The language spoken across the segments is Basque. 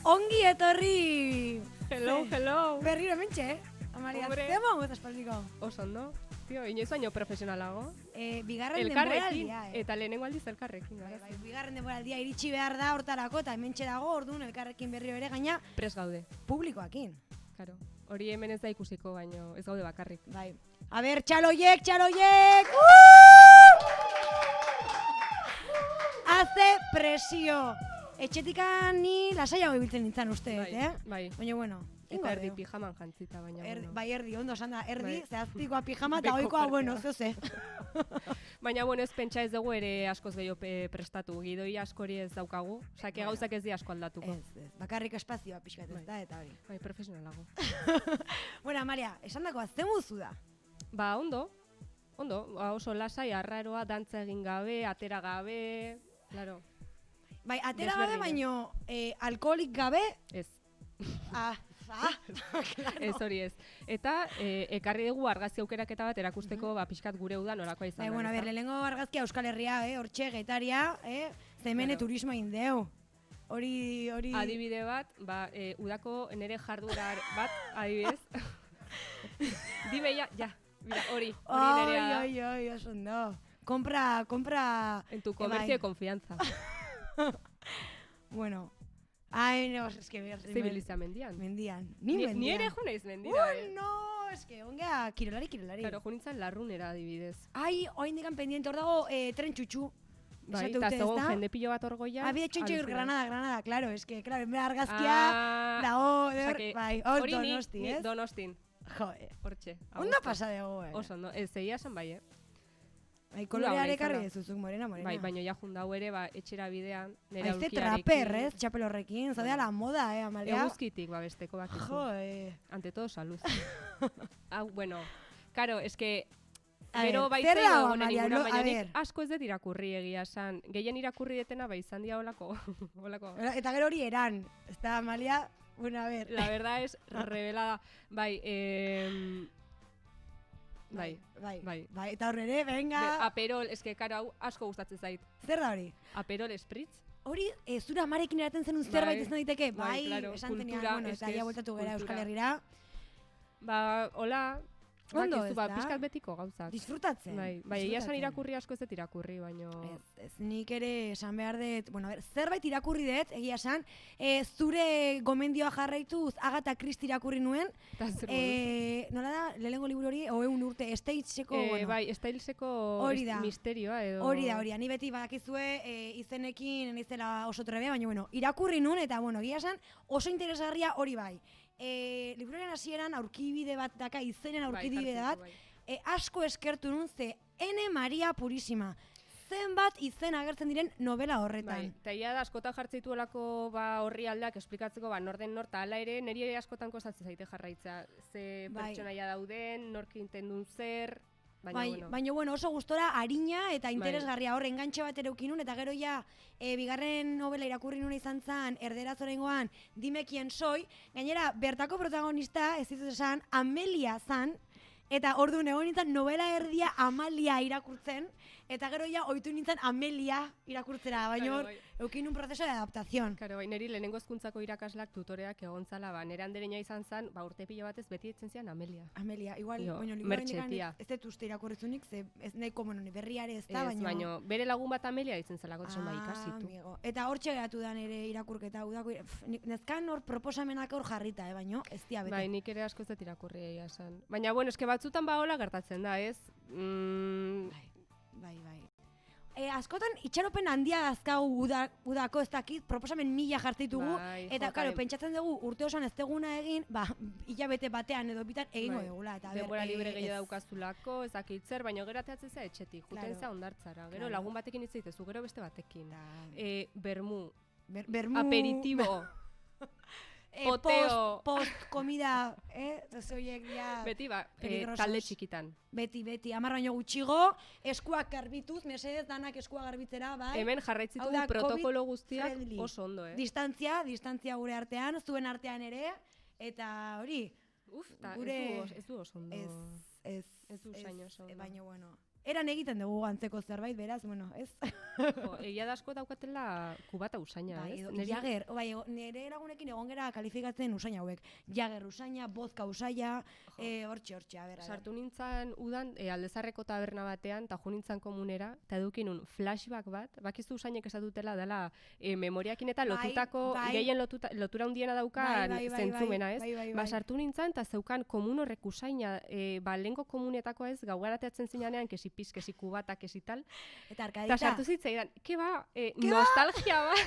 Ongi etorri! Hello. Berriro mentxe, Amalia, zema hau espaldiko? Oso ondo. Tio, inoiz baino profesionalago. Bigarren Elkarrekin, denboraldia, eta lehenengo aldiz elkarrekin. Bai, bigarren denboraldia iritsi behar da hortarako, eta hementxe dago, orduan elkarrekin berriro ere, gaina Pres gaude. publikoakin. Claro. Hori hemen ez da ikusiko, baino ez gaude bakarrik. Bai. A ber, txaloiek! Haze presio! Etxetikan ni lasaiago ibiltzen nintzen uste, Bai. Baina, bueno, Eta erdi pijaman jantzita, baina bueno. Bai, erdi, ondo esan da, erdi, Bai. zehaztikoa pijama eta Beko oikoa, partea. bueno, zoze. Baina, bueno, ez pentsa ez dugu ere askoz gehiago prestatu. Gidoi askori ez daukagu. Osake gauzak ez di asko aldatuko. Ez, bakarrik espazioa pixkat ez da, eta hori. Bai, profesionalago. Bueno, Amalia, esan dakoa, ze muzu da? Ba, ondo, oso lasai, arraroa, dantza egin gabe, atera gabe, claro. Bai, atera gabe, Desberdina. baino, alkoholik gabe, Ez. Claro. Ez hori ez. Eta ekarri dugu argazki aukeraketa bat erakusteko pixkat gure uda norakoa izan. Bai, bueno, a ber, lehenengo argazkia Euskal Herria, hortxe, Getaria, zemene Claro. turismo indeu. Hori... Adibide bat, udako nere jardurar bat, adibidez. Dime ja, mira, hori nerea. Oi, oso ondo. Compra... En tu comercio de confianza. Bueno. Ai, no, es que... Zibilizia mendian. Mendian. Ni ere jo naiz mendira, No, es que ongea, kirolari. Claro, jo nintzen larrunera adibidez. Ai, oindikan pendiente hor dago tren txutxu. Bai, Esate eta dute, zegoen ezta? jende pilo bat orgoia. Abide txontxo Granada, claro, es que, claro, enbera argazkia dago, dago, bai, hor hori Donosti, ni ez? Donostin, Joe, hortxe. ondo pasa dugu, Oso ondo, ez egia esan bai, Bai, kolorea Uda, ekarri ona dezuzuk, morena. Bai, baino ja jundau ere, etxera bidean, nire Aize aulkiarekin. traper, ez, txapel horrekin, zaudea la moda, Amalia. Eguzkitik, besteko bakizu. Joe. Ante todo, salud. Bueno, claro, es que A gero ver, baita zer dago, egonen Amalia, inguruan, baina a nik ver. asko ez dut irakurri egia esan. Gehien irakurri detena bai izan dira holako. Eta gero hori eran, ez da, Amalia, bueno, a ver. La verdad es revelada. Bai, bai. Eta horre ere, venga. Aperol, eske karo hau asko gustatzen zait. Zer da hori? Aperol Spritz. Hori, zura amarekin eraten zenun zerbait izan daiteke? Bai, claro, esan zenean, kultura, bueno, eta eske ja ez bueltatu gara kultura. Euskal Herrira. Ba, hola. Ondo, bakizu, ez da? pixkat betiko gauzak. Disfrutatzen. Bai, egia esan irakurri asko ez dut irakurri, baino... Ez, nik ere esan behar dut, bueno, a ver, zerbait irakurri dut, egia esan, zure gomendioa jarraituz Agatha Christie irakurri nuen, nola da, lehenengo liburu hori, 100 urte, Stageko, bueno. Bai, Styleseko misterioa edo... Hori da, ni beti badakizue izenekin nizela oso trebea, baina, bueno, irakurri nuen, eta, bueno, egia esan, oso interesgarria hori bai. Liburuaren hasieran aurkibide bat daka, izenen aurkibide bat, asko eskertu nun ze N. Maria Purísima. Zenbat izen agertzen diren novela horretan. Bai, eta ia da askotan jartzeitu olako horri aldeak esplikatzeko nor den nor, eta ala ere niri ere askotan kostatzen zaite jarraitza. Ze pertsonaia dauden, nork intendun zer... Baina, bueno, oso gustora harina eta interesgarria hor engantxe bat ere ukinun, eta gero ja, bigarren novela irakurri nuen izan zen, erderazorengoan, Dime quién soy, gainera, bertako protagonista, ez dizut esan, Amelia zan, eta orduan egon nintzen novela erdia Amalia irakurtzen, eta gero ja ohitu nintzen Amelia irakurtzera, baina hor, eukin un proceso de adaptación. Karo, niri lehenengo hezkuntzako irakaslak tutoreak egon zala, nire andereina izan zen, urte pilo batez beti ditzen zian Amelia. Amelia, igual, baina Mertxe, ez dut uste irakurritzunik, ez nahiko berriare ez da, baina... Baina, bere lagun bat Amelia ditzen zelako, desun ikasitu. Eta hor txegeratu da nire irakurketa, nezkan hor proposamenak hor jarrita, baina ez dia bete. Bai, nik ere asko ez dut irakurri egia esan. Baina, bueno, eske batzutan hola gertatzen da, ez? Bai. Askotan itxaropen handia dazkagu udako ez dakit, proposamen 1000 jartitugu, eta, karo, pentsatzen dugu urte osoan ez deguna egin, hilabete batean edo bitan egingo dugula. Denbora libre gehiago daukazulako, ez dakit zer, baina gero ateatzen zea etxetik, juten zea ondartzara, gero lagun batekin hitz egitezu, gero beste batekin. Bermu, aperitibo, poteo. Post-komida, zoiek ja... Beti talde txikitan. Beti, 10 baino gutxigo, eskuak garbituz, mesedez danak eskuak garbitzera, bai? Hemen jarraitzitu protokolo guztiak oso ondo, Distantzia gure artean, zuen artean ere, eta hori... Ez du oso ondo. Ez du zain oso ondo. baina, bueno, eran egiten dugu antzeko zerbait, beraz, bueno, ez? Egia da asko daukatela kubata usaina, ez? Jager, nire lagunekin egon gera kalifikatzen usaina hauek. Jager usaina, vodka usaina, hortxe, a ber. Sartu nintzen udan Aldezarreko taberna batean, eta jo nintzen komunera, eta edukinun flashback bat, bakizu usainek esatutela dela memoriakin eta lotutako, gehien lotura hundiena daukan zentzumena, ez? Ba, sartu nintzen, eta zeukan komun horrek usaina, lehenko komunetakoa ez, gaugarateatzen zinanean, kesi pis, kesi kubata, kesi tal. Eta arkadita. Eta sartu zitzaidan, ke ba, nostalgia bat.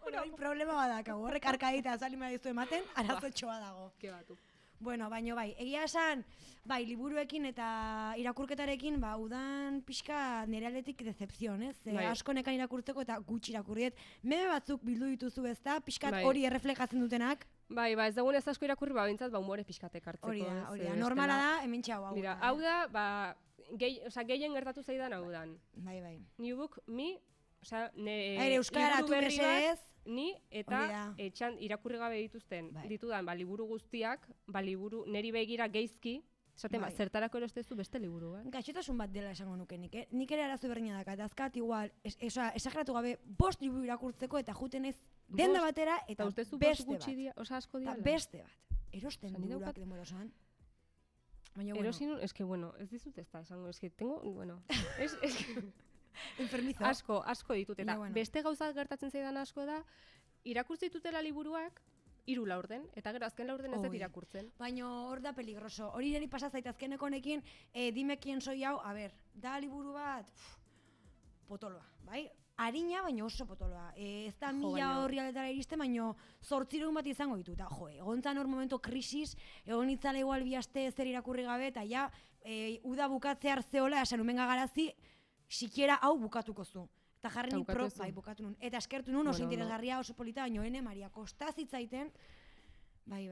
Hori problema badakago, horrek arkadita salima dizu ematen, arazotxoa dago. Ke batu. Bueno, baino bai, egia esan, bai, liburuekin eta irakurketarekin, udan pixka nire aldetik decepzion, ez? Asko nekan irakurtzeko eta gutxi irakurriet. Meme batzuk bildu dituzu ez da, pixkat hori erreflejatzen dutenak. Bai, ez dagoen ez asko irakurri, bintzat, humore pixkatek hartzeko. Hori da, normala da, hemen txau hau. Mira, hau da, gehien gertatu zaidan hau dan. Bai. New book, Euskara tu mesez. Ni eta etxan irakurri gabe dituzten ditudan liburu guztiak, neri begira geizki, esaten zertarako erostezu beste liburu bat. Gaixotasun bat dela esango nuke nik, nik ere arazo berdina daka, eta azkat igual, esageratu gabe 5 liburu irakurtzeko eta juten ez denda batera eta beste bat. Beste bat. Erosten liburuak denbora osoan. Erosin, ez dizut ez da esango, enfermizo. Asko ditut, eta beste gauzak gertatzen zaidan asko da, irakurtzi ditutela liburuak, 3 laurden, eta gero azken laurden ez dut irakurtzen. Baina hor da peligroso. Hori niri pasazait azkeneko honekin, dime kien soi hau, da liburu bat, potoloa, bai? Harina, baina oso potoloa. Ez da 1000 horri aletara iristen, baina 800 bat izango dituta. Egontzan hor momento krisis, egon itzala igual bi aste zer irakurri gabe, eta ja, uda bukatzear zeola, esan umenga garazi, sikiera hau bukatuko zu. Eta jarri ni bukatu nun. Eta eskertu nun oso interesgarria, oso polita, baino Maria, kostazitzaiten. Bai.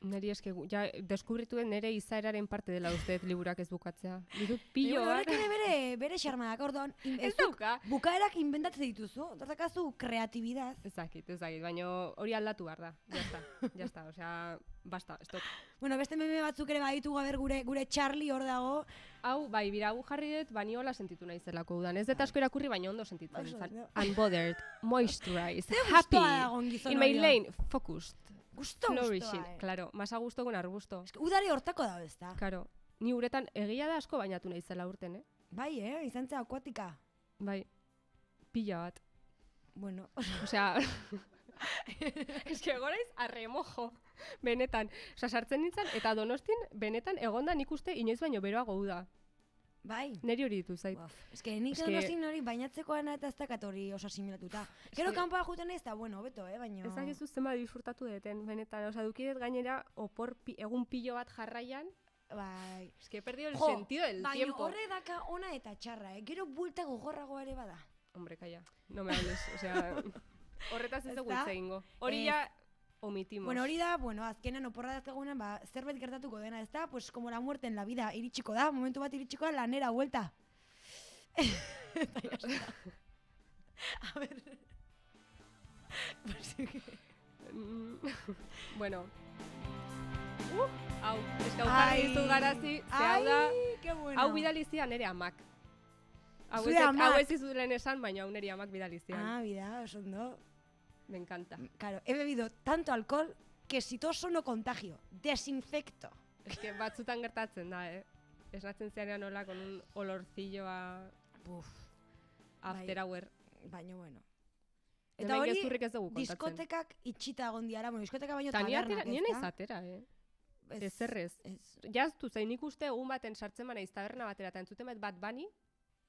Neri eske, ja, deskubritu nere izaeraren parte dela usteet liburak ez bukatzea. Ditut pillo bat. Horrek ere bere xarmadak, orduan. Ez dauka. Bukaerak inventatzen dituzu, dazakazu kreatibidad. Ezakit, baina hori aldatu behar da. Jazta, osea, basta, stop. Bueno, beste meme batzuk ere baditu gaber gure Charlie hor dago. Hau, biragu jarri dut, baniola sentitu nahi zelako udan. Ez dut asko irakurri, baina ondo sentitzen. Unbothered, moisturized, happy, in my lane, focused. Flourishing, claro, más a gusto con arbusto. Udari hortako da, ez da? Claro, ni uretan egia da asko bainatu nahi zela urten, Bai, izan zera akuatika. Bai, pila bat. Bueno, osea, es que goraiz arremojo, benetan. Osea, sartzen nintzen, eta Donostin, benetan, egonda nik uste inoiz baino beroago uda. Bai. Neri hori ditu zait. Ez que nik Donostin hori bainatzekoana eta ez dakat hori oso asimilatuta. Gero kanpoa juten ez da, bueno, beto, baino. Ez dakizu zenba disfrutatu deten, benetan. Osea, dukidet gainera opor egun pilo bat jarraian. Bai. Ez que he perdido el sentido del tiempo. Baina horre daka ona eta txarra, Gero bulta gogorragoa ere bada. Hombre, calla. No me hables, osea, horretaz ez dugu hitz egingo. Hori ja omitimos. Bueno, hori da, azkenan oporra dazkagunen, zerbait gertatuko dena, ez da? Pues como la muerte en la vida iritsiko da, momentu bat iritsiko da, lanera vuelta. Eta ya a ver. Bueno. Hau, eskau jarri dizu garazi, hau da, hau bidalizia nere amak. Hau ez izulen esan, baina hau nere amak bidalizian. Bida, oso ondo. Me encanta. Claro, he bebido tanto alcohol que si toso no contagio. Desinfecto. Es que batzutan gertatzen da, Esnatzen zeanean hola con un olorcillo a... After hour. Baina, bueno. Eta hori, diskotekak itxita gondiara, diskoteka baino tabernak, ez da? Nien izatera, Ez errez. Jaztu zain ikuste egun baten sartzen manaiz taberna batera eta entzuten bat bani,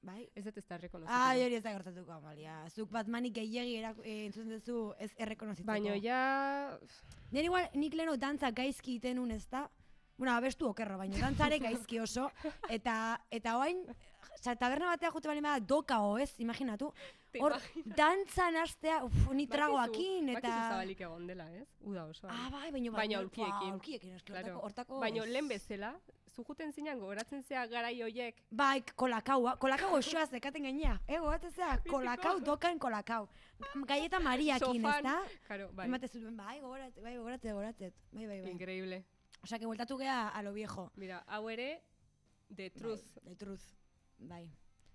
bai? Ez dut ez da errekonozitu. Hori ez da gertatuko, Amalia. Zuk Batmanik gehiagi entzuten duzu ez errekonozitzeko. Baina ja... Nire igual, nik leheno dantza gaizki itenun ez da. Bueno, abestu okerro, baina dantzare gaizki oso. Eta oain, taberna batea jute bali bada dokao, ez? Imaginatu. Hor, dantzan astea, ni tragoakin, eta... Bakizu zabalik egon dela, ez? Uda oso. Bai, baina aulkiekin. Aulkiekin, hortako... Baina lehen bezala, zujuten zinean gogoratzen zea garai hoiek. Bai, kolakaua osoa zekaten gainea. Gogoratzen zea, kolakau, dokan kolakau. Galleta Mariakin, ez da? Claro, bai. Emate zuten, bai, gogoratzet. Bai. Increíble. Osea, que vueltatu gea a lo viejo. Mira, hau ere, The truth. The truth, bai.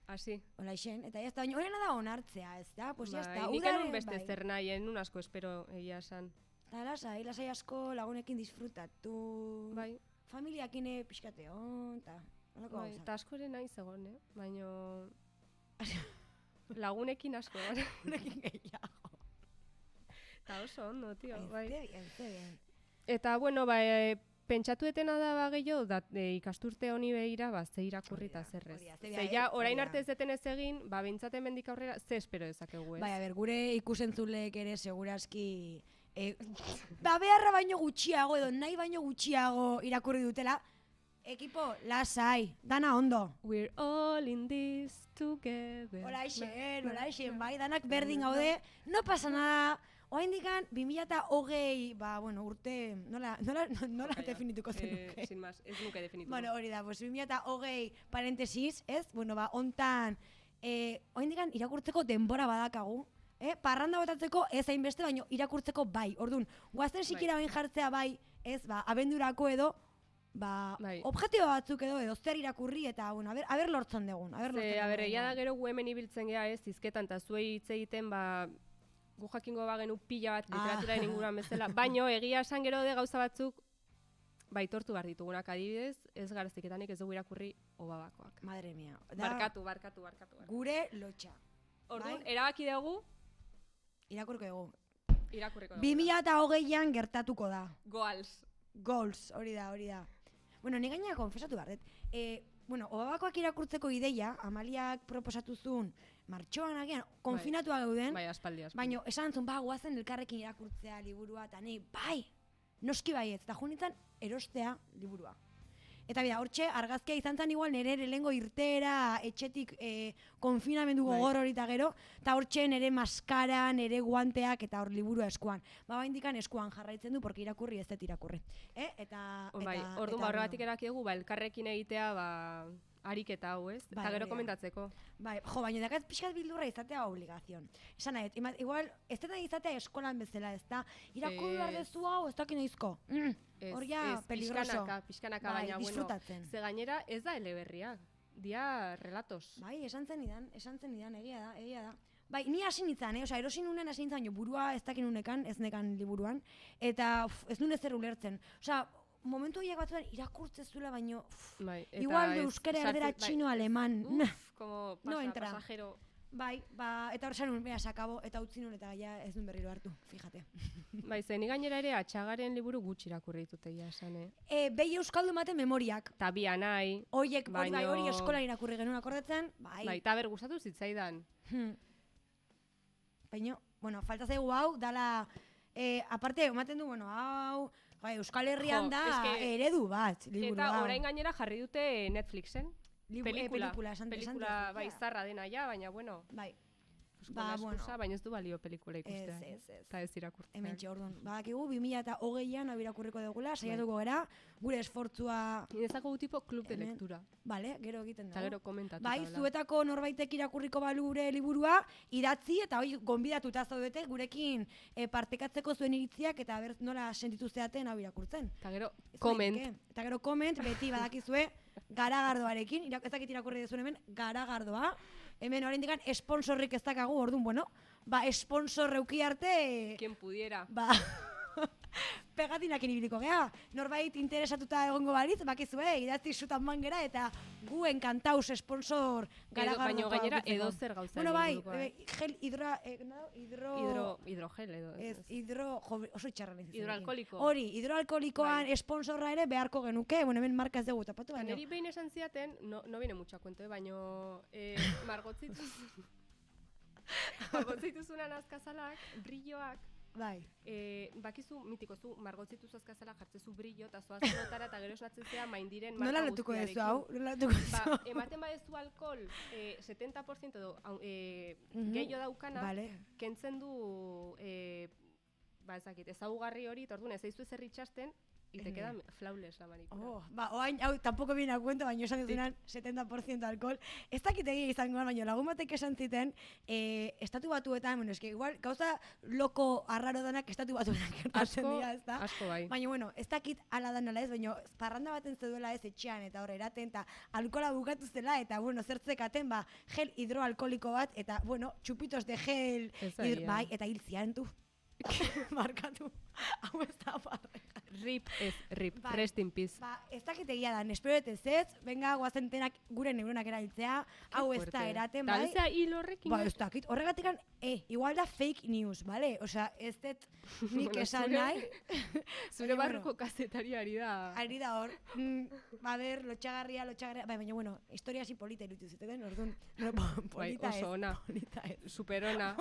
Asi. Hola isen, eta ez da, baina horrena da onartzea, ez da? Pues ya está, Nik enun beste zer nahi, un asko espero egia esan. Eta lasai asko lagunekin disfrutatu. Bai. Familiakine pixkate hon, eta... Bai, eta asko ere nahi zegoen, baina... Lagunekin asko, bai. Lagunekin gehiago. Eta oso ondo, tio, bai. Ezte bien. Eta, bueno, pentsatu etena da gehiago, ikasturte honi behira, ze irakurri eta zerrez. Ze ja, orain arte ez deten ez egin, bintzaten mendik aurrera, ze espero dezakegu ez? Bai, a ber, gure ikusentzulek ere segurazki... beharra baino gutxiago edo nahi baino gutxiago irakurri dutela, ekipo, lasai, dana ondo. We're all in this together. Hola isen, bai, danak berdin gaude, no pasa nada. Oaindikan 2020, bueno, urte, nola definituko zenuke? Sin más, ez nuke definituko. Bueno, hori da, 2020 parentesis, ez? Bueno, hontan, oaindikan irakurtzeko denbora badakagu, parranda botatzeko ez hainbeste, baino irakurtzeko bai. Orduan, guazten sikira bain jartzea bai, ez, abendurako edo, objektibo batzuk edo zer irakurri eta, bueno, a ber lortzen dugun. A ber, egia da gero gu hemen ibiltzen geha ez, izketan, eta zuei hitz egiten, gu jakingo bagenu pila bat literaturaren inguruan bezala, baino egia esan gero de gauza batzuk baitortu behar ditugunak adibidez, ez garaziketanik ez dugu irakurri Obabakoak. Madre mia. Barkatu. Gure lotxa. Orduan, erabaki dugu? Irakurriko dugu. 2020an gertatuko da. Goals, hori da. Bueno, ni gaina konfesatu behar dut. Obabakoak irakurtzeko ideia, Amaliak proposatu zuen, martxoan agian, konfinatua gauden, baina esan zuen, guazen elkarrekin irakurtzea liburua, eta nahi, noski baiet, eta junitzen erostea liburua. Eta bida, hortxe, argazkia izan zen igual nire lehengo irteera, etxetik konfinamendu gogor hori eta gero, eta hortxe nire maskara, nire guanteak eta hor liburua eskuan. Baindikan eskuan jarraitzen du, porque irakurri ez dut irakurri. Orduan, horregatik erakiegu, elkarrekin egitea, ariketa hau, ez? Eta gero komentatzeko. Baina dakat pixkat bildurra izatea obligazion. Esan nahi, igual, ez dut izatea eskolan bezala, ez da, irakurri behar dezu hau, ez dakin oizko. Hor ja, peligroso. Pixkanaka, baina, disfrutatzen. Ze gainera ez da eleberriak, dia relatos. Esan zen idan, egia da. Ni hasi nintzen, erosin unen hasi nintzen, burua ez dakin unekan, ez nekan liburuan, eta ez nuen ezer ulertzen. Momentu horiek batzuan irakurtze zuela, baino igual euskara erdera txino aleman. Como pasajero. Eta hor zen unbea sakabo, eta utzi nun eta ez duen berriro hartu, fíjate. Zen igangera ere atxagaren liburu gutxi irakurri ditute esan, Behi euskaldu ematen memoriak. Ta bi anai. Hori eskola irakurri genuen akordatzen. Eta ber gustatu zitzaidan. Baina, falta zaigu hau, dala, aparte, ematen du, hau, Euskal Herrian da eredu bat, liburu. Eta orain gainera jarri dute Netflixen. Pelikula, zarra dena ja, baina bueno. Baina ez du balio pelikula ikustea. Eta ez irakurtzea. Hemen orduan. Badakigu, 2020an hau irakurriko dugula, saiatuko gara, gure esfortzua... Inezako tipo klub de lectura. Gero egiten dago. Eta gero komentatu. Zuetako norbaitek irakurriko balu gure liburua, idatzi, eta hoi gonbidatuta zaudete gurekin partekatzeko zuen iritziak, eta nola sentitu zeaten hau irakurtzen. Eta gero koment, beti badakizue, garagardoarekin, ez dakit irakurri dezuen hemen, garagardoa. Hemen orain digan, esponsorrik ez dakagu, orduan, esponsor reuki arte... Quien pudiera. Pegatinakin ibiliko geha. Norbait interesatuta egongo balitz, bakizue, idatzi sutan mangera, eta gu enkantauz esponsor garagardoa. Baina gainera edo zer gauza. Gel hidrogel edo. Oso itxarra nezitzen. Hidroalkoliko. Hori, hidroalkolikoan esponsorra ere beharko genuke, hemen marka ez dugu tapatu. Neri behin esan ziaten, no viene mucha cuento, baina margotzituzunan azkazalak, brilloak, bakizu mitiko zu margotzituz azkazala jartzezu brillo eta zoaz notara eta gero esnatzen zea maindiren marka guztiarekin. Nola lotuko ezu hau? Ematen badezu alkohol 70% edo gehiago daukana, kentzen du ezaugarri hori, eta orduan ez zaizu ezer itxasten, Y te queda flawless la manicura. Oh, oain, tampoco viene a cuento, baina esan duzunan 70% alkohol. Ez dakitegia izangoan, baina lagun batek esan ziten, estatu batuetan, bueno, eske igual, gauza loko arraro danak estatu batuetan gertatzen dira, ez da? Asko bai. Baina, bueno, ez dakit ala da nola ez, baina parranda baten zeduela ez etxean, eta hor eraten, eta alkohola bukatu zela, eta, bueno, zertzekaten, gel hidroalkoholiko bat, eta, bueno, txupitos de gel, bai, eta hil ziantu. Markatu, hau ez da parreja. Rip ez rip, rest in peace. Ez dakitegia da, nesperoetez ez, venga, guazentenak gure neuronak erabiltzea, hau ez da eraten, bai? Talzea hil horrekin? Ez dakit, horregatik igual da fake news, bale? Osea, ez dut nik esan nahi. Zure barruko kazetari ari da. Ari da hor, ber, lotxagarria, bai, baina, bueno, historia hasi polita irutu zuten, orduan, polita ez. Oso ona, super ona.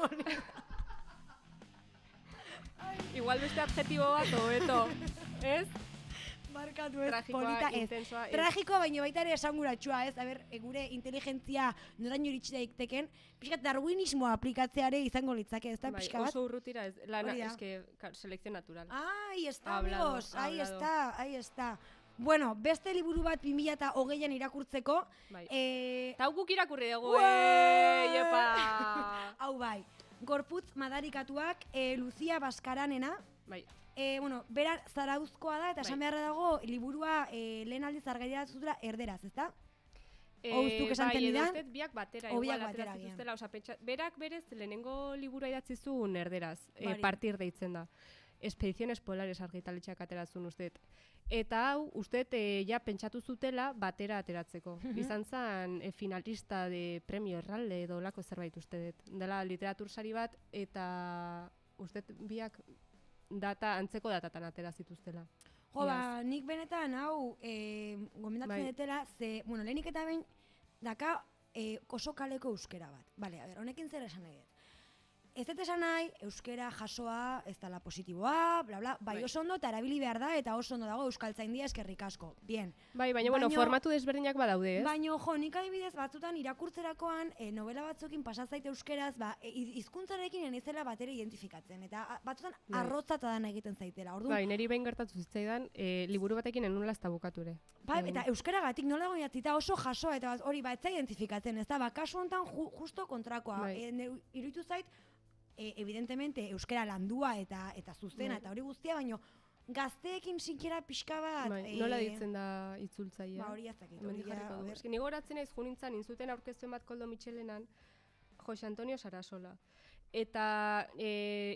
Igual beste adjetibo bat hobeto, ez? Markatu ez, polita ez. Tragikoa, baina baita ere esanguratsua, ez? Gure inteligentzia noraino iritsi daiteken, pixkat darwinismoa aplikatzeare izango litzake, ez da, pixka bat? Oso urrutira ez, selekzio natural. Ahí está, amigos, ahí está. Bueno, beste liburu bat 2020an irakurtzeko. Ta guk irakurri dugu, jepa! Hau bai. Gorputz madarikatuak, Lucia Baskaranena. Bai. Bera zarauzkoa da, eta esan beharra dago, liburua lehen aldiz argaitara zutela erderaz, ezta? Ouztuk esan tenidan? Bai, biak batera, igual ateratzen zuztela. Berak berez lehenengo liburua idatzi zuen erderaz, partir deitzen da. Expediciones Polares argitaletxeak ateratzen usteet. Eta hau, usteet ja pentsatu zutela batera ateratzeko. Izan zen finalista de premio Erralde edo lako zerbait usteet. Dela literatursari bat, eta usteet biak antzeko datatan atera zituztela. Jo, nik benetan hau gomendatzen detela, ze, bueno, lehenik eta behin daka oso kaleko euskera bat. Bale, honekin zer esan nahi dut. Ez dut esan nahi, euskera jasoa, ez dela positiboa, bla, bla, bai oso ondo eta erabili behar da, eta oso ondo dago euskaltzaindia eskerrik asko. Bien. Bai, baina, formatu desberdinak badaude, ez? Baina, nik adibidez batzutan irakurtzerakoan, novela batzukin pasatzait euskeraz, hizkuntzarekin enezela batera identifikatzen, eta batzutan arrotzata dana egiten zaitela. Bai, niri behin gertatu zitzaidan, liburu batekin enun lasta bukature. Bai, eta euskeragatik nola dago inatzita oso jasoa, eta hori batzai identifikatzen, ez da, kasu honetan justo kontrakoa. Iruditu zait, evidentemente euskera landua eta zuzena eta hori guztia, baino gazteekin sikiera pixka bat... Nola ditzen da itzultzaia? Hori azakit. Ni goratzen naiz junintzan inzuten aurkeztuen bat Koldo Mitxelenan, Jose Antonio Sarasola. Eta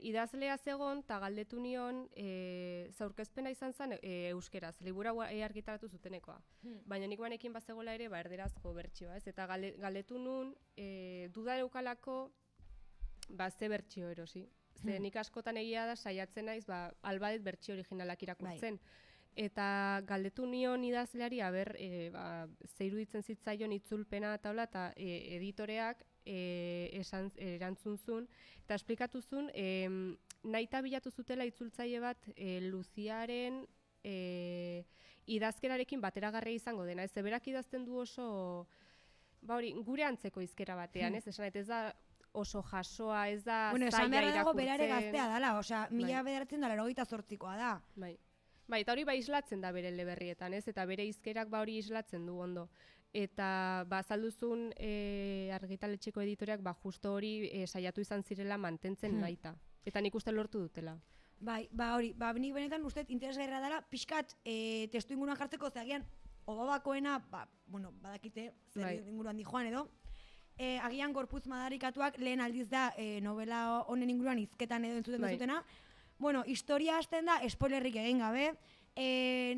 idazlea zegon, eta galdetu nion, zaurkezpena izan zen euskeraz, libura argitaratu zutenekoa. Baina nik banekin bazegola ere, erderazko bertsioa, ez? Eta galdetu nun, duda eukalako, ze bertsio erosi. Ze nik askotan egia da saiatzen naiz, albadet bertsio originalak irakurtzen. Eta galdetu nion idazleari, ze iruditzen zitzaion itzulpena eta editoreak erantzun zuen, eta esplikatu zuen, nahita bilatu zutela itzultzaile bat Luziaren idazkerarekin bateragarria izango dena. Ez berak idazten du oso, gure antzeko hizkera batean, ez? Esan ez da oso jasoa, ez da zaila irakurtzen. Esan behar dago berare gaztea dela, osea, 1988koa da. Bai, eta hori islatzen da bere eleberrietan, ez? Eta bere hizkerak hori islatzen du ondo. Eta azalduzun argitaletxeko editoreak justo hori saiatu izan zirela mantentzen nahita. Eta nik uste lortu dutela. Bai, hori, nik benetan uste interesgarria dela, pixkat testu inguruan jartzeko, zeagian, obabakoena, badakite, zer inguruan di joan edo, agian Gorputz madarikatuak lehen aldiz da novela honen inguruan hizketan edo entzuten duzutena. Bueno, historia hasten da, spoilerrik egin gabe,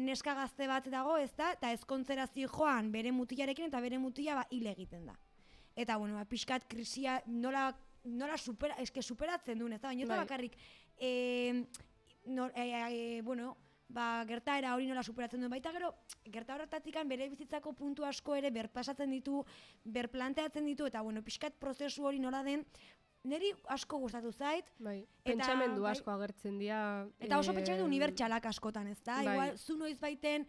neska gazte bat dago, ez da, eta ezkontzera joan bere mutilarekin, eta bere mutila hil egiten da. Eta, pixkat krisia nola superatzen duen, ez da, baina eta bakarrik, gertaera hori nola superatzen duen, baita gero, gerta horretatik bere bizitzako puntu asko ere berpasatzen ditu, berplanteatzen ditu, eta pixkat prozesu hori nola den, niri asko gustatu zait. Bai, pentsamendu asko agertzen dira. Eta oso pentsamendu unibertsalak askotan, ez da? Bai. Igual, zu noiz baiten,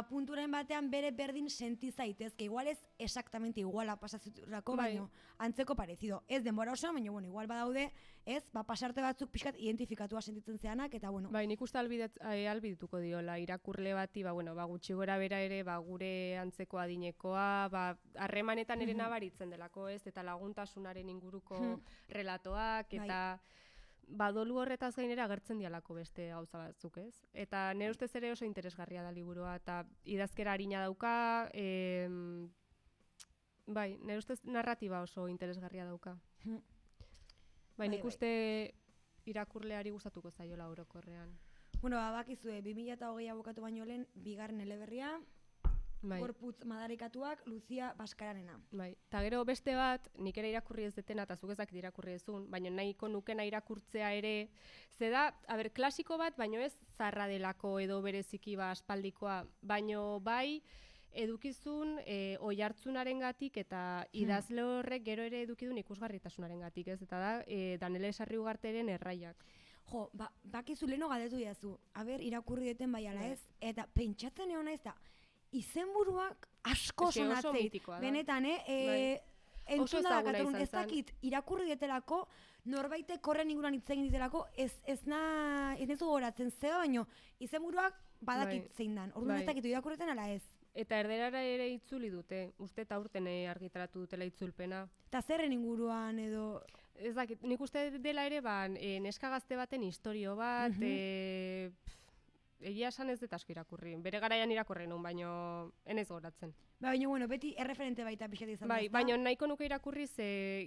punturen batean bere berdin senti zaitezke. Igual ez exactamente iguala pasatzurako, baino antzeko parezido. Ez denbora osoan, baina, bueno, igual badaude, ez, pasarte batzuk pixkat identifikatua sentitzen zeanak, eta, bueno. Bai, nik uste albidituko diola, irakurle bati, gutxi gora bera ere, gure antzeko adinekoa, harremanetan ere nabaritzen delako, ez, eta laguntasunaren inguruko relatoak, eta badolu horretaz gainera agertzen dialako beste gauza batzuk, ez? Eta nire ustez ere oso interesgarria da liburua, eta idazkera arina dauka, bai, nire ustez narratiba oso interesgarria dauka. Bai, nik uste irakurleari gustatuko zaiola orokorrean. Bueno, bakizue, 2020 abokatu baino lehen, bigarren eleberria, Gorputz madarikatuak, Lucia Baskararena. Bai, eta gero beste bat, nik ere irakurri ez detena, eta zuk ezak irakurri ezun, baina nahiko nukena irakurtzea ere, ze da, klasiko bat, baino ez zarra delako edo bereziki aspaldikoa, baino bai, edukizun oihartzunaren gatik eta idazle horrek gero ere edukidun ikusgarritasunaren gatik, ez? Eta da, Danele Sarriugarteren Erraiak. Jo, bakizu leheno galdetu diazu, irakurri deten bai ala ez, eta pentsatzen egon naiz da, izenburuak asko sonatzei. Benetan, entzun da dakatorun, ez dakit, irakurri detelako, norbaitek korren inguruan hitz egin ditelako, ez nezu goratzen zeba, baino, izenburuak badakit zein dan. Orduan ez dakitu irakurreten ala ez. Eta erderara ere itzuli dute, uste eta urten argitaratu dutela itzulpena. Eta zerren inguruan edo... Ez dakit, nik uste dela ere, neska gazte baten historio bat, egia esan ez dut asko irakurri. Bere garaian irakurri nun, baino enez goratzen. Baina, bueno, beti erreferente baita pixat izan da. Bai, baina nahiko nuke irakurri,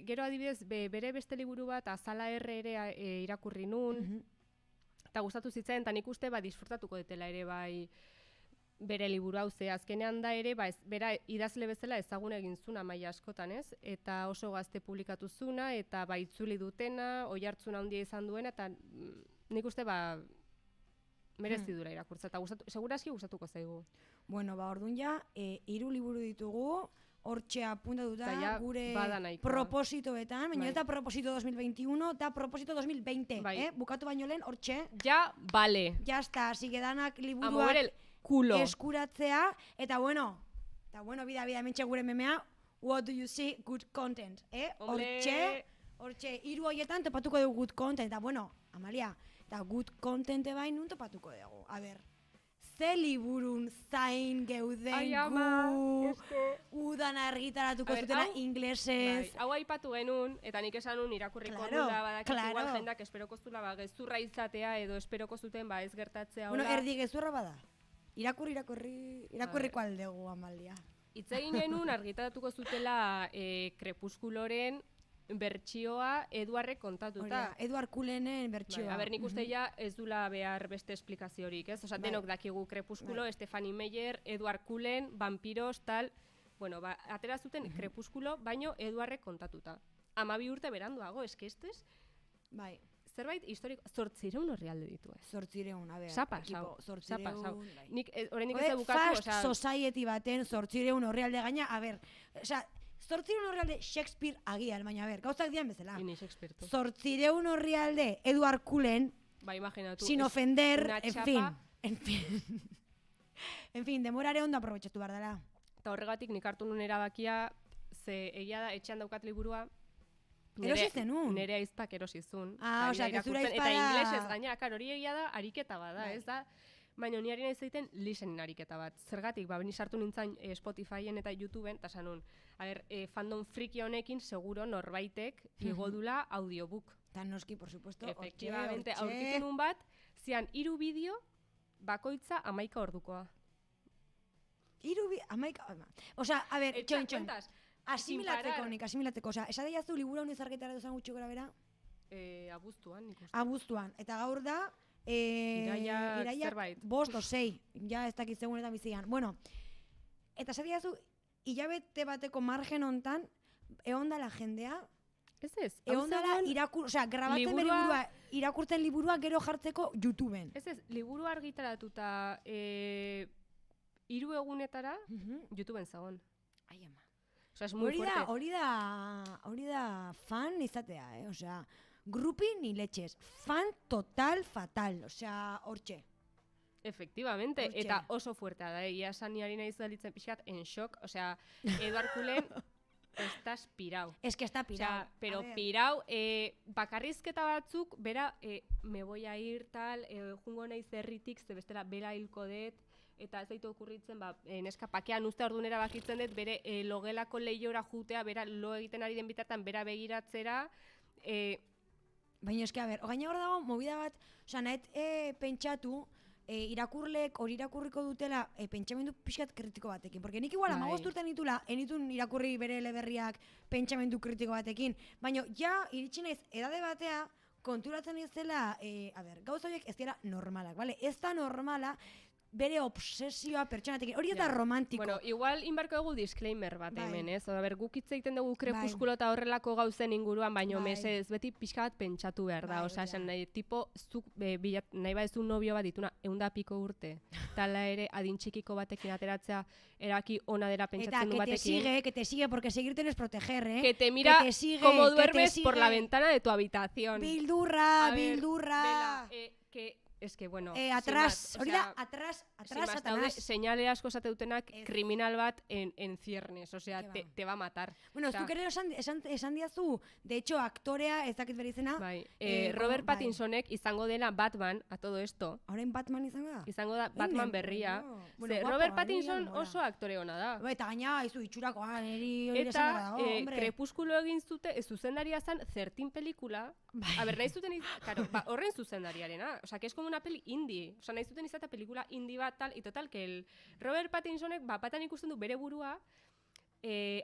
gero adibidez, bere beste liburu bat, Azala Erre ere irakurri nun, eta gustatu zitzen, eta nik uste disfrutatuko dutela ere, bai, bere liburu hau ze azkenean da ere, bera idazle bezala ezagun egin zuna maila askotan, ez? Eta oso gazte publikatu zuna, eta itzuli dutena, oihartzuna handia izan duena, eta nik uste merezi dura irakurtza, eta seguraski gustatuko zaigu. Bueno, orduan ja, 3 liburu ditugu, hortxe apuntatuta gure propositoetan, baina ez da proposito 2021, eta proposito 2020, bukatu baino lehen, hortxe. Ja, bale. Ja está, sigedanak liburuak eskuratzea, eta bueno, bida, hementxe gure memea, what do you see, good content, hortxe, 3 horietan topatuko dugu good content, eta bueno, Amalia, eta good contente bai nun topatuko dugu, a ber, ze liburun zain geuden udan argitaratuko zutena inglesez. Hau aipatu genuen, eta nik esan nun irakurriko nula, badakit igual jendak esperoko zula, gezurra izatea edo esperoko zuten ez gertatzea. Bueno, erdi gezurra bada. Irakurriko aldegu, Amalia. Hitz egin genuen argitaratuko zutela Krepuskuloren bertsioa Eduarrek kontatuta. Eduard Culenen bertsioa. Aber, nik uste ja ez dula behar beste esplikaziorik, ez? Osa, denok dakigu Krepuskulo, Stephanie Meyer, Eduard Cullen, vampiros, tal... Bueno, atera zuten Krepuskulo, baino Eduarrek kontatuta. 12 urte beranduago, eske ez? Bai. Zerbait historiko, 800 horrialde ditu, ez? 800, a ber. Zapasau. Nik oraindik ez bukatu, Fast Society baten 800 horrialde gaina, a ber, osa, 800 horrialde Shakespeare agian, baina a ber, gauzak dian bezala. 800 horrialde Eduard Cullen, sin ofender, en fin, demorare ondo aprobetxatu behar dela. Eta horregatik nik hartu nun erabakia, ze egia da etxean daukat liburua, erosi zenun? Nere aizpak erosizun. Osea, que zura aizpada... Eta inglesez gaina, hori egia da, ariketa bada, ez da? Baina niari nahi zaiten listening ariketa bat. Zergatik, beni sartu nintzen Spotifyen eta YouTubeen, eta sanun, fandom friki honekin seguro norbaitek igodula audiobook. Eta noski, por supuesto, efectivamente, aurkitu nun bat, zian 3 bideo bakoitza 11 ordukoa. 11... Osea, a ber, txon. Asimilatzeko, osea, esate jazu liburu honez argitara duzan gutxi gora bera? Abuztuan, nik uste. Abuztuan, eta gaur da, iraiak 5 o 6, ja ez dakit segunetan bizian. Bueno, eta esate jazu, hilabete bateko margen hontan, egon dala jendea, egon dala grabatzen bere liburua, irakurtzen liburua gero jartzeko YouTubeen. Liburu argitaratuta 3 egunetara YouTubeen zagon. Ai ama. Osea, es muy fuerte. Hori da fan izatea, osea, grupi ni leches. Fan total fatal, osea, hortxe. Efectivamente, eta oso fuertea da, ia saniari nahi zalitzen pixkat en shock, osea, Eduard Cullen estás pirau. Es que está pirau. O sea, pero pirau, bakarrizketa batzuk, bera, me voy a ir tal, jungo nahi zerritik, ze bestela bera hilko dut, eta ez daitu okurritzen, neska pakean uste ordunera bakitzen dut, bere logelako lehiora jutea, bera lo egiten ari den bitartan, bera begiratzera. Baina eske, a ber, gaina hor dago, movida bat, osea, nahet pentsatu, irakurlek hori irakurriko dutela pentsamendu pixkat kritiko batekin. Porque nik igual 15 urte nitula, enitun irakurri bere eleberriak pentsamendu kritiko batekin. Baina ja, iritsi naiz edade batea, konturatzen izela, gauza horiek ez dira normalak, bale? Ez da normala, bere obsesioa pertsonatekin. Hori eta romantiko. Bueno, igual inbarko dugu disclaimer bat hemen, ez? Guk hitz egiten dugu Krepuskulo eta horrelako gauzen inguruan, baino mesez beti pixka bat pentsatu behar da. Osea, esan nahi, tipo, zuk nahi badezu nobio bat dituna 100 piko urte. Tala ere, adin txikiko batekin ateratzea, eraki ona dela pentsatzen du batekin. Eta, que te sigue, porque seguirte no es proteger, Que te mira como duermes por la ventana de tu habitación. Bildurra. Bela, es que, bueno, atrás, hori da, atrás, Satanás. Señale asko esate dutenak kriminal bat en ciernes, o sea, te va a matar. Bueno, zuk ere esan diazu, de hecho, aktorea, ez dakit bere izena. Robert Pattinsonek izango dela Batman, a todo esto. Horren Batman izango da? Izango da Batman berria. Robert Pattinson oso aktore ona da. Eta gaina, izu, itxurakoa, eta Krepuskulo egin zute, zuzendaria zan 13 pelikula. A ber, nahi zuten, horren zuzendariarena. O sea, que es como una peli indie. O sea, nahi zuten izatea pelikula indie bat tal, y total, que el Robert Pattinsonek batan ikusten du bere burua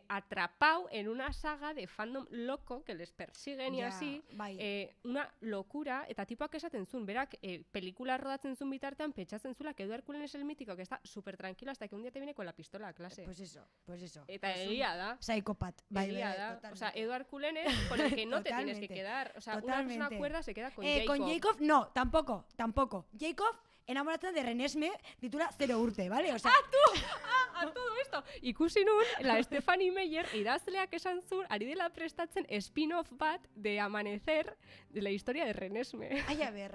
atrapado en una saga de fandom loco que les persiguen y así, una locura, eta tipoak esaten zuen, berak pelikula rodatzen zuen bitartean, pentsatzen zula que Eduard Cullen es el mítico, que está súper tranquilo hasta que un día te viene con la pistola a clase. Pues eso. Eta egia da. Psikopat. Egia da. O sea, Eduard Cullen es con el que no te tienes que quedar. O sea, una persona cuerda se queda con Jacob. Con Jacob, no, tampoco. Jacob, enamoratzen de Renesme, titula 0 urte, ¿vale? O sea, a todo esto. Ikusi nun, la Stephanie Meyer idazleak esan zuen, ari dela prestatzen spin-off bat de Amanecer de la historia de Renesme. Ai, a ver.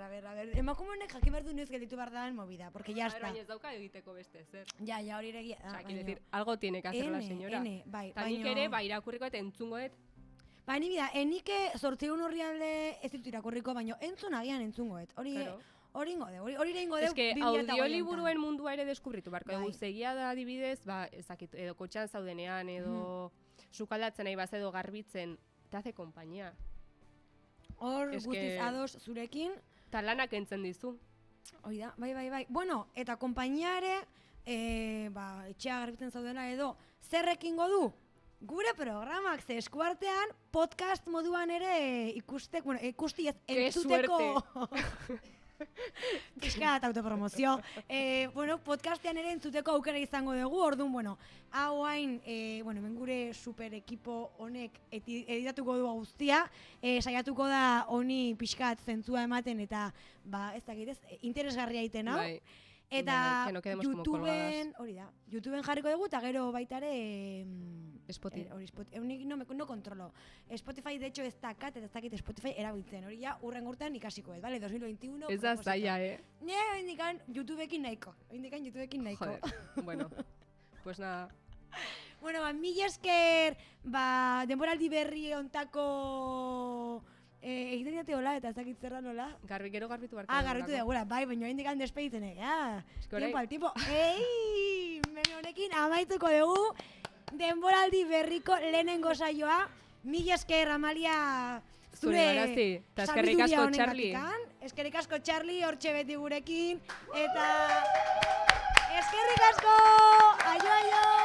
Emakume honek jakin behar du noiz gelditu behar da movida, porque ya está. Baina ez dauka egiteko beste, zer. Ja, hori egia. O sea, quiere decir, algo tiene que hacer la señora. Nik ere, irakurriko eta entzungoet. Ni bida, enike 8 urrialde ez ditu irakurriko, baina agian entzungoet. Hori ingo deu. Ez que audioliburuen mundua ere deskubritu barko dugu. Zegia da adibidez, ezakit, edo kotxan zaudenean, edo sukaldatzen nahi baz edo garbitzen, te hace compañía. Hor guztiz ados zurekin. Ta lanak entzen dizu. Hori da, bai. Bueno, eta konpainia ere, etxea garbitzen zaudela edo, zerrekingo du? Gure programak ze eskuartean podcast moduan ere ikusti ez entzuteko. Piskat autopromozio. Podcastean ere entzuteko aukera izango dugu, orduan, hau hain, gure super ekipo honek editatuko du guztia, saiatuko da honi piskat zentzua ematen eta, ez dakit ez, interesgarria iten hau. Eta YouTubeen jarriko dugu, eta gero baitare Spotify. No kontrolo. Spotify, de hecho, ez dakit Spotify erabiltzen. Hori ja, urren urtean ikasiko ez, vale? 2021. Ez da zaila, Indikan YouTubeekin nahiko. Joder, bueno, pues nada. Bueno, mila esker, denboraldi berri ontako... egiten diate hola, eta ez dakit zerra nola. Gero garbitu barko. Garbitu degula, baina indikan despeditzenek. Tiempo al tipo. Honekin amaituko dugu denboraldi berriko lehenengo saioa. Mila esker, Amalia, zure sabiduria honengatik. Eskerrik asko, Charlie, hortxe beti gurekin. Eta eskerrik asko! Aio!